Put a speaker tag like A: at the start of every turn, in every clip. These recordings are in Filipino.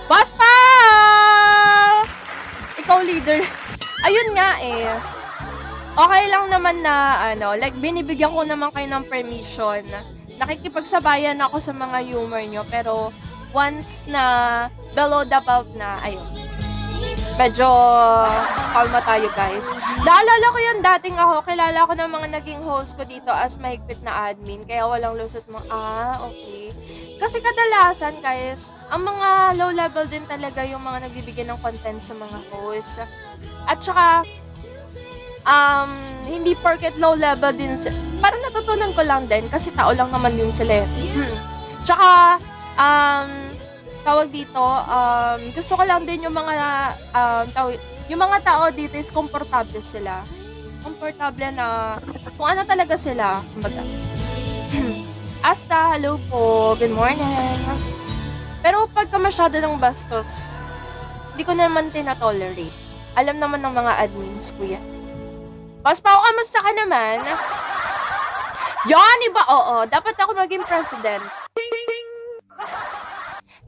A: Boss pa! Ikaw leader. Ayun nga eh. Okay lang naman na like binibigyan ko naman kayo ng permission. Nakikipagsabayan ako sa mga humor nyo, pero once na below the belt na, ayun. Medyo kalma tayo, guys. Naalala ko yung dating ako, kilala ko ng mga naging host ko dito as mahigpit na admin, kaya walang lusot mo. Okay. Kasi kadalasan, guys, ang mga low level din talaga yung mga nagbibigay ng content sa mga host. At saka, hindi porket low level din, parang natutunan ko lang din, kasi tao lang naman din sila. Tsaka, tawag dito, gusto ko lang din yung mga, yung mga tao dito is komportable sila. Komportable na, kung ano talaga sila, kumbaga. Asta, hello po, good morning. Pero pagka masyado ng bastos, hindi ko naman tinatolerate. Alam naman ng mga admins ko yan. Boss Pao, kamusta ka naman? Yan, iba, oo. Dapat ako maging president.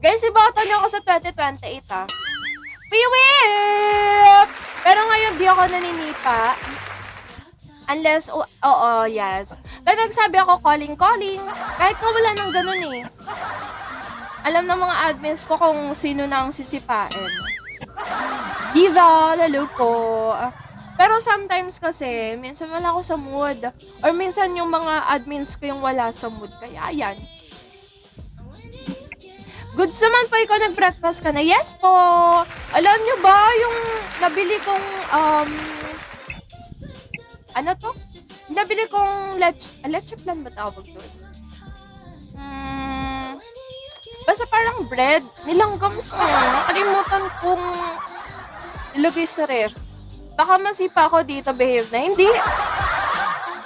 A: Guys, iboto niyo ako sa 2028, ha? Piwip! Pero ngayon, di ako naninipa. Unless, yes. Pero nagsabi ako, calling. Kahit na wala nang ganun eh. Alam ng mga admins ko kung sino nang sisipain. Diva, lalo po. Pero sometimes kasi, minsan wala ako sa mood. Or minsan yung mga admins ko yung wala sa mood. Kaya yan. Goods naman po, ikaw nag-breakfast ka na? Yes po! Alam nyo ba yung nabili kong, ano to? Nabili kong leche plan ba tawag doon? Basta parang bread. Nilanggam ko. Nakalimutan kong ilagay sa ref. Baka masipa ako dito, behave na. Hindi.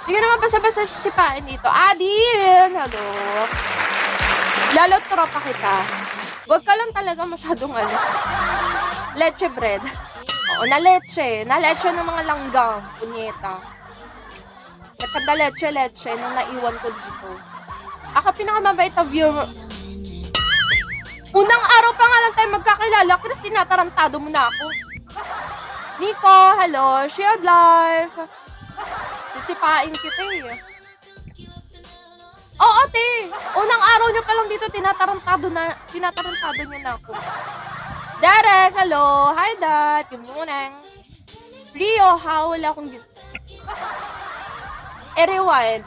A: Hindi ka naman basta-basta sisipain dito. Adin! Hello. Lalo tropa kita. Huwag ka lang talaga masyadong leche bread. Oo, na leche. Na leche ng mga langgam. Punyeta. Nagkanda leche nung naiwan ko dito. Ako pinakamabait na viewer. Unang araw pa nga lang tayo magkakilala. Chris, tinatarantado mo na ako. Nico, hello. Shared life. Sisipain kita eh. Oo, te. Unang araw nyo pa lang dito, tinatarantado nyo na ako. Derek, hello. Hi, Dad. Good morning. Rio, how? Wala akong rewind.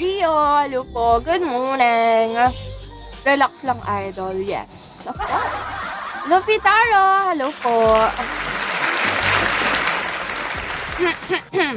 A: Rio, hello po. Good morning. Relax lang, idol. Yes, of course. Luffy Taro, hello po.